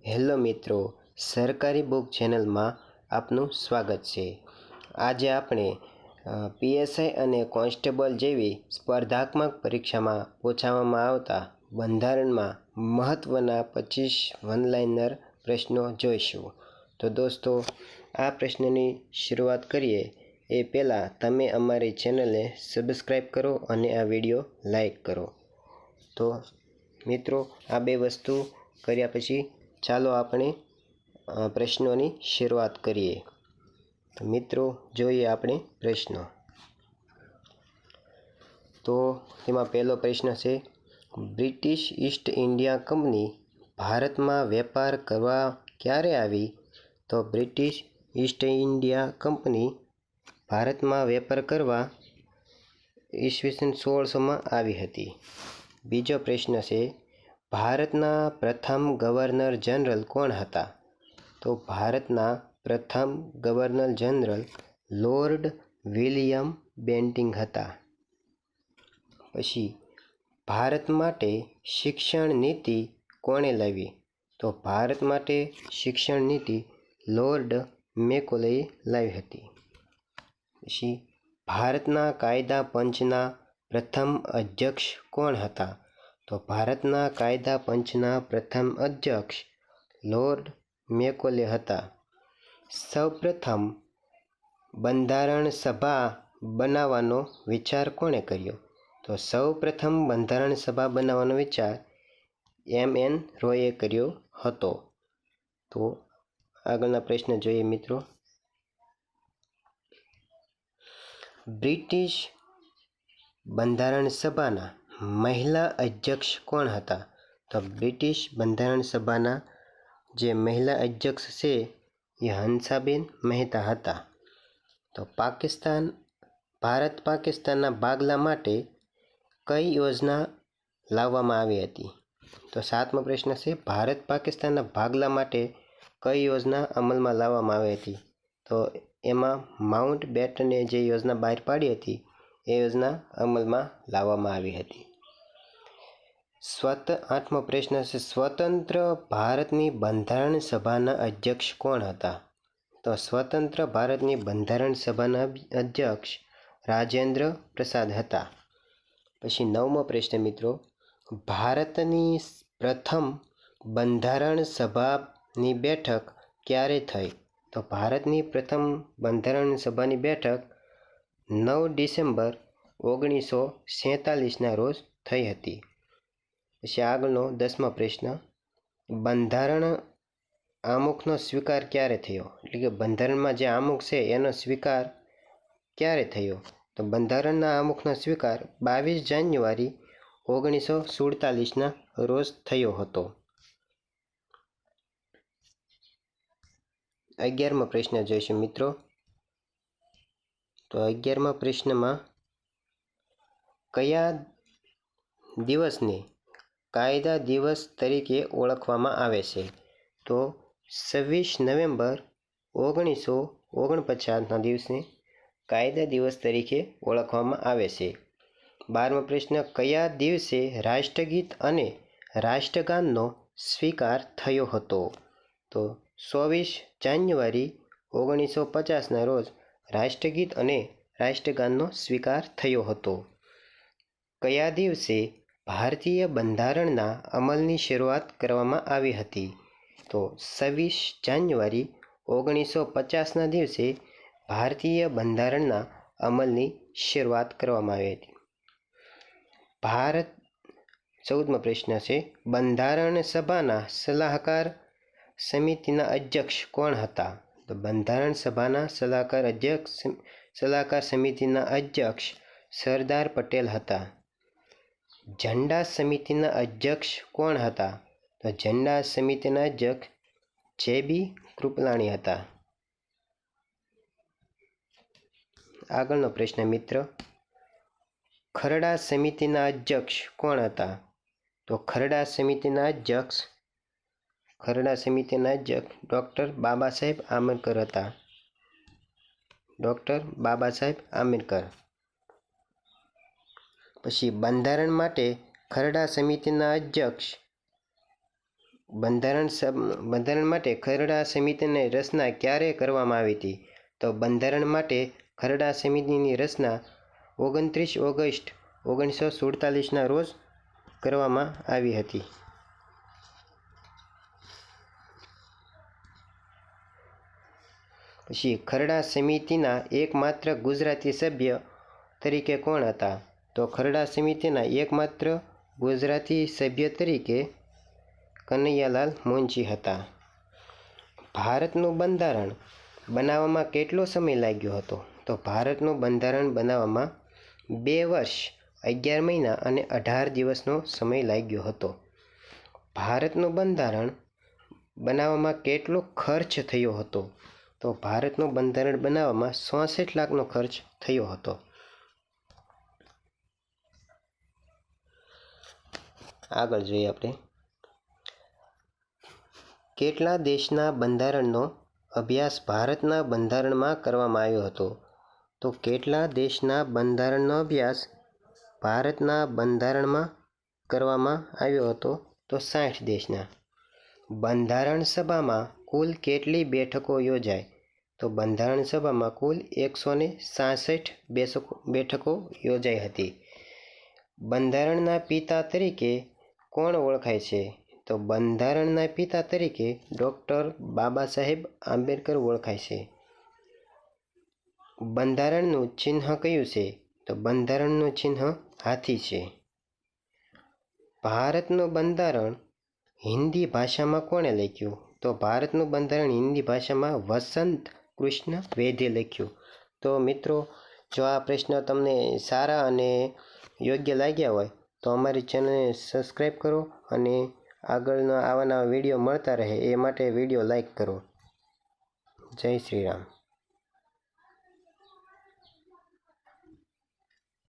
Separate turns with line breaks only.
Hello મિત્રો, સરકારી book ચેનલમાં આપનું સ્વાગત છે। આજે આપણે પીએસઆઈ અને કોન્સ્ટેબલ જેવી સ્પર્ધાત્મક પરીક્ષામાં પૂછવામાં આવતા બંધારણમાં મહત્ત્વના 25 વનલાઇનર પ્રશ્નો જોઈશું। તો દોસ્તો, આ પ્રશ્નની શરૂઆત કરીએ એ પહેલાં તમે અમારી ચેનલને સબસ્ક્રાઈબ કરો અને આ વિડીયો લાઈક કરો। તો મિત્રો, આ બે વસ્તુ કર્યા પછી ચાલો આપણે પ્રશ્નોની શરૂઆત કરીએ। તો મિત્રો, જોઈએ આપણે પ્રશ્નો। તો તેમાં પહેલો પ્રશ્ન છે, બ્રિટિશ ઈસ્ટ ઇન્ડિયા કંપની ભારતમાં વેપાર કરવા ક્યારે આવી? તો બ્રિટિશ ઈસ્ટ ઇન્ડિયા કંપની ભારતમાં વેપાર કરવા ઈસવીસન 1600માં આવી હતી। બીજો પ્રશ્ન છે, ભારતના પ્રથમ ગવર્નર જનરલ કોણ હતા? તો ભારતના પ્રથમ governor general lord William Bentinck હતા। પછી ભારત માટે શિક્ષણ નીતિ કોણે લાવી? તો ભારત માટે શિક્ષણ નીતિ લોર્ડ મેકોલેએ લાવી હતી। પછી ભારતના કાયદા પંચના પ્રથમ અધ્યક્ષ કોણ હતા? તો ભારતના કાયદા પંચના પ્રથમ અધ્યક્ષ લોર્ડ મેકોલે હતા। સૌપ્રથમ બંધારણ સભા બનાવવાનો વિચાર કોણે કર્યો? તો સૌપ્રથમ બંધારણ સભા બનાવવાનો વિચાર એમ.એન. રોયે કર્યો હતો। તો આગળના પ્રશ્ન જોઈએ મિત્રો। બ્રિટિશ બંધારણ સભાના મહિલા અધ્યક્ષ કોણ હતા? તો બ્રિટિશ બંધારણ સભાના જે મહિલા અધ્યક્ષ છે એ હંસાબેન મહેતા હતા। તો ભારત પાકિસ્તાનના ભાગલા માટે કઈ યોજના લાવવામાં આવી હતી? તો સાતમો પ્રશ્ન છે, ભારત પાકિસ્તાનના ભાગલા માટે કઈ યોજના અમલમાં લાવવામાં આવી હતી? તો એમાં માઉન્ટ બેટને જે યોજના બહાર પાડી હતી એ યોજના અમલમાં લાવવામાં આવી હતી। આઠમો પ્રશ્ન છે, સ્વતંત્ર ભારતની બંધારણ સભાના અધ્યક્ષ કોણ હતા? તો સ્વતંત્ર ભારતની બંધારણ સભાના અધ્યક્ષ રાજેન્દ્ર પ્રસાદ હતા। પછી નવમો પ્રશ્ન મિત્રો, ભારતની પ્રથમ બંધારણ સભાની બેઠક ક્યારે થઈ? તો ભારતની પ્રથમ બંધારણ સભાની બેઠક 9 ડિસેમ્બર 1947ના રોજ થઈ હતી। પછી આગળનો 10મો પ્રશ્ન, બંધારણ આમુખનો સ્વીકાર ક્યારે થયો? એટલે કે બંધારણમાં જે આમુખ છે એનો સ્વીકાર ક્યારે થયો? તો બંધારણના આમુખનો સ્વીકાર 22 જાન્યુઆરી 1947ના રોજ થયો હતો। 11મો પ્રશ્ન જોઈશું મિત્રો। તો 11મા પ્રશ્નમાં કયા દિવસને કાયદા દિવસ તરીકે ઓળખવામાં આવે છે? તો 26 નવેમ્બર 1949ના દિવસને કાયદા દિવસ તરીકે ઓળખવામાં આવે છે। 12મો પ્રશ્ન, કયા દિવસે રાષ્ટ્રગીત અને રાષ્ટ્રગાનનો સ્વીકાર થયો હતો? તો 24 જાન્યુઆરી 1950ના રોજ રાષ્ટ્રગીત અને રાષ્ટ્રગાનનો સ્વીકાર થયો હતો। કયા દિવસે ભારતીય બંધારણના અમલની શરૂઆત કરવામાં આવી હતી? તો 26 જાન્યુઆરી 1950ના દિવસે ભારતીય બંધારણના અમલની શરૂઆત કરવામાં આવી હતી। 14મો પ્રશ્ન છે, બંધારણ સભાના સલાહકાર સમિતિના અધ્યક્ષ કોણ હતા? તો બંધારણ સભાના સલાહકાર સમિતિના અધ્યક્ષ સરદાર પટેલ હતા। ઝંડા સમિતિના અધ્યક્ષ કોણ હતા? તો ઝંડા સમિતિના અધ્યક્ષ જે.બી. કૃપલાણી હતા। આગળનો પ્રશ્ન મિત્ર, ખરડા સમિતિના અધ્યક્ષ કોણ હતા? તો ખરડા સમિતિના અધ્યક્ષ ડૉક્ટર બાબા સાહેબ આંબેડકર હતા। ડૉક્ટર બાબા સાહેબ આંબેડકર। પછી બંધારણ માટે ખરડા સમિતિના અધ્યક્ષ બંધારણ માટે ખરડા સમિતિની રચના ક્યારે કરવામાં આવી હતી? તો બંધારણ માટે ખરડા સમિતિની રચના 29 ઓગસ્ટ 1947ના રોજ કરવામાં આવી હતી. પછી ખરડા સમિતિના એકમાત્ર ગુજરાતી સભ્ય તરીકે કોણ હતા? તો ખરડા સમિતિના એકમાત્ર ગુજરાતી સભ્ય તરીકે કનૈયાલાલ મુનશી હતા. ભારતનું બંધારણ બનાવવામાં કેટલો સમય લાગ્યો હતો? તો ભારતનું બંધારણ બનાવવામાં 2 વર્ષ 11 મહિના અને 18 દિવસનો સમય લાગ્યો હતો. ભારતનું બંધારણ બનાવવામાં કેટલો ખર્ચ થયો હતો? તો ભારતનું બંધારણ બનાવવામાં 66 લાખનો ખર્ચ થયો હતો. આગળ જોઈએ આપણે, કેટલા દેશના બંધારણનો અભ્યાસ ભારતના બંધારણમાં કરવામાં આવ્યો હતો? તો કેટલા દેશના બંધારણનો અભ્યાસ ભારતના બંધારણમાં કરવામાં આવ્યો હતો? તો 60 દેશના. બંધારણ સભામાં કુલ કેટલી બેઠકો યોજાય? તો બંધારણ સભામાં કુલ 166 બેઠકો યોજાઈ હતી. બંધારણના પિતા તરીકે કોણ ઓળખાય છે? તો બંધારણના પિતા તરીકે ડૉક્ટર બાબા સાહેબ આંબેડકર ઓળખાય છે. બંધારણનું ચિહ્ન કયું છે? તો બંધારણનું ચિહ્ન હાથી છે. ભારતનું બંધારણ હિન્દી ભાષામાં કોણે લખ્યું? તો ભારતનું બંધારણ હિન્દી ભાષામાં વસંત કૃષ્ણ વૈદ્યે લખ્યું. તો મિત્રો, જો આ પ્રશ્ન તમને સારા અને યોગ્ય લાગ્યા હોય તો અમારી ચેનલને સબસ્ક્રાઈબ કરો અને આગળના આવા નવા વિડીયો મળતા રહે એ માટે વિડીયો લાઈક કરો. જય શ્રી રામ.